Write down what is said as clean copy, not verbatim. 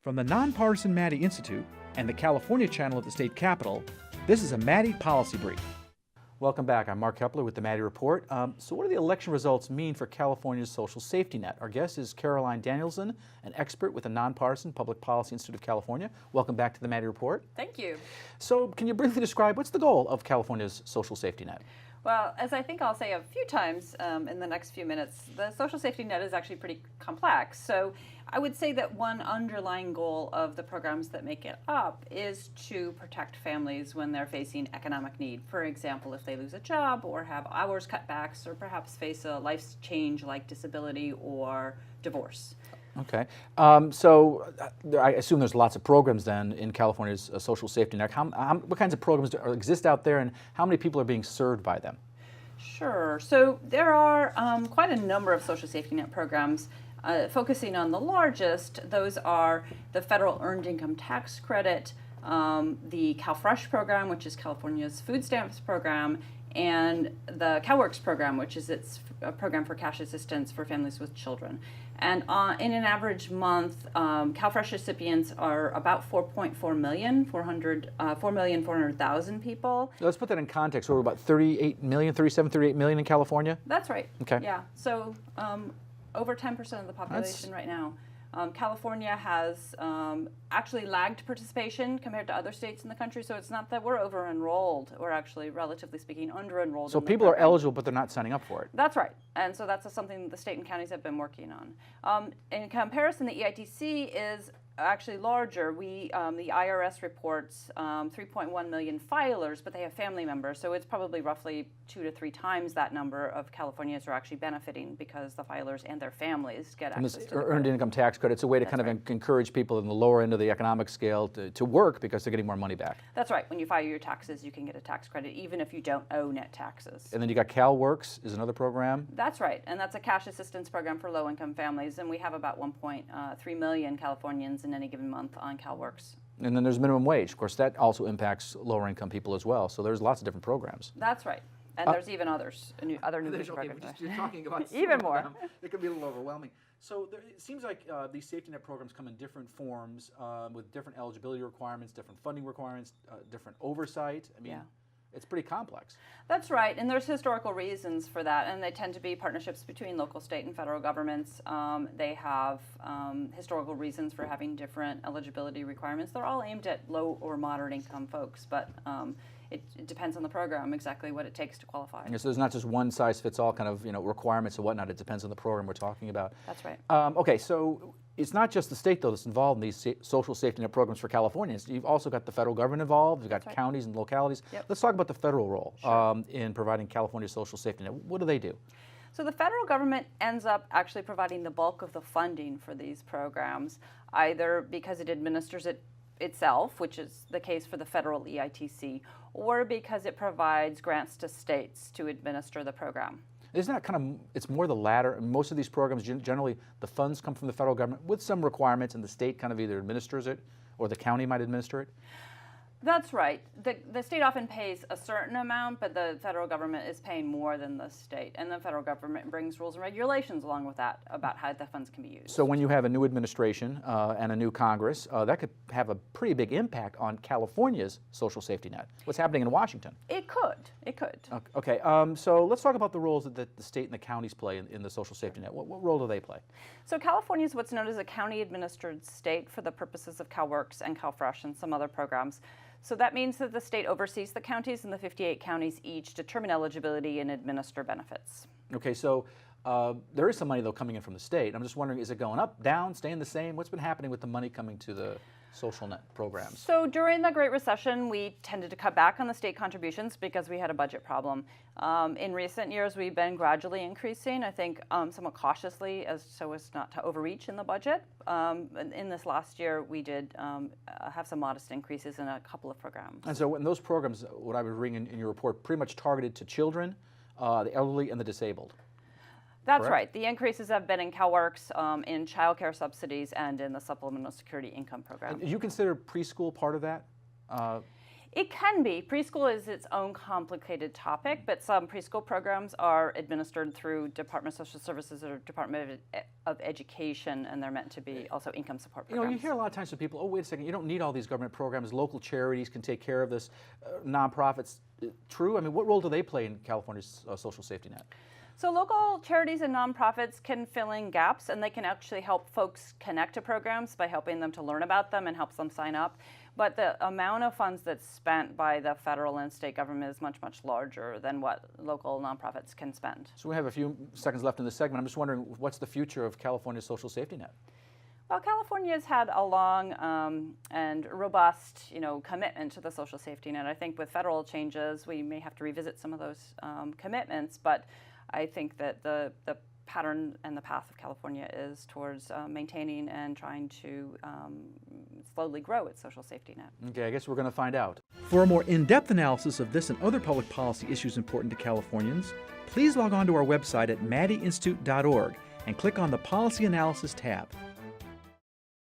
From the nonpartisan Maddy Institute and the California channel at the state capitol, this is a Maddy Policy Brief. Welcome back. I'm Mark Kepler with the Maddy Report. So what do the election results mean for California's social safety net? Our guest is Caroline Danielson, an expert with the Nonpartisan Public Policy Institute of California. Welcome back to the Maddy Report. Thank you. So can you briefly describe what's the goal of California's social safety net? Well, as I think I'll say a few times in the next few minutes, the social safety net is actually pretty complex. So I would say that one underlying goal of the programs that make it up is to protect families when they're facing economic need. For example, if they lose a job or have hours cutbacks or perhaps face a life change like disability or divorce. Okay. So I assume there's lots of programs then in California's social safety net. What kinds of programs exist out there, and how many people are being served by them? Sure. So there are quite a number of social safety net programs. Focusing on the largest, those are the federal earned income tax credit, the CalFresh program, which is California's food stamps program, and the CalWORKs program, which is its program for cash assistance for families with children. And in an average month, CalFresh recipients are about 4,400,000 people. Let's put that in context. So we're about 38 million in California? That's right. Okay. Yeah. So over 10% of the population right now. California has actually lagged participation compared to other states in the country, so it's not that we're over-enrolled. We're actually, relatively speaking, under-enrolled. So people are eligible, but they're not signing up for it. That's right, and so that's something the state and counties have been working on. In comparison, the EITC is actually larger. The IRS reports 3.1 million filers, but they have family members, so it's probably roughly 2 to 3 times that number of Californians are actually benefiting because the filers and their families get access to the earned income tax credit. It's a way to encourage people in the lower end of the economic scale to work because they're getting more money back. That's right. When you file your taxes, you can get a tax credit even if you don't owe net taxes. And then you got CalWORKs is another program. That's right, and that's a cash assistance program for low-income families, and we have about 1.3 million Californians in any given month on CalWORKs. And then there's minimum wage. Of course, that also impacts lower income people as well. So there's lots of different programs. That's right. And there's even others, other new programs. You're talking about even more. It can be a little overwhelming. So it seems like these safety net programs come in different forms with different eligibility requirements, different funding requirements, different oversight. I mean, it's pretty complex. That's right, and there's historical reasons for that, and they tend to be partnerships between local, state, and federal governments. They have historical reasons for having different eligibility requirements. They're all aimed at low or moderate income folks, but it depends on the program exactly what it takes to qualify. So there's not just one size fits all kind of requirements and whatnot. It depends on the program we're talking about. That's right. Okay, so it's not just the state though that's involved in these social safety net programs for Californians. You've also got the federal government involved. You've got counties and localities. Yep. Let's talk about the federal role in providing California's social safety net. What do they do? So the federal government ends up actually providing the bulk of the funding for these programs, either because it administers it itself, which is the case for the federal EITC, or because it provides grants to states to administer the program. Isn't that it's more the latter? Most of these programs, generally, the funds come from the federal government with some requirements, and the state kind of either administers it or the county might administer it? That's right. The state often pays a certain amount, but the federal government is paying more than the state. And the federal government brings rules and regulations along with that about how the funds can be used. So when you have a new administration and a new Congress, that could have a pretty big impact on California's social safety net. What's happening in Washington? It could. It could. Okay. So let's talk about the roles that the state and the counties play in the social safety net. What role do they play? So California is what's known as a county-administered state for the purposes of CalWORKs and CalFresh and some other programs. So that means that the state oversees the counties, and the 58 counties each determine eligibility and administer benefits. Okay, so there is some money, though, coming in from the state. I'm just wondering, is it going up, down, staying the same? What's been happening with the money coming to the social net programs? So during the Great Recession, we tended to cut back on the state contributions because we had a budget problem. In recent years, we've been gradually increasing, I think somewhat cautiously so as not to overreach in the budget. In this last year, we did have some modest increases in a couple of programs. And so in those programs, what I was reading in your report, pretty much targeted to children, the elderly, and the disabled. That's correct? Right. The increases have been in CalWORKs, in child care subsidies, and in the Supplemental Security Income Program. And do you consider preschool part of that? It can be. Preschool is its own complicated topic, but some preschool programs are administered through Department of Social Services or Department of Education, and they're meant to be also income support programs. You hear a lot of times from people, oh, wait a second, you don't need all these government programs. Local charities can take care of this. Nonprofits, true? I mean, what role do they play in California's social safety net? So local charities and nonprofits can fill in gaps, and they can actually help folks connect to programs by helping them to learn about them and helps them sign up. But the amount of funds that's spent by the federal and state government is much, much larger than what local nonprofits can spend. So we have a few seconds left in this segment. I'm just wondering, what's the future of California's social safety net? Well, California's had a long and robust, commitment to the social safety net. I think with federal changes, we may have to revisit some of those commitments, but I think that the pattern and the path of California is towards maintaining and trying to slowly grow its social safety net. Okay, I guess we're going to find out. For a more in-depth analysis of this and other public policy issues important to Californians, please log on to our website at maddyinstitute.org and click on the Policy Analysis tab.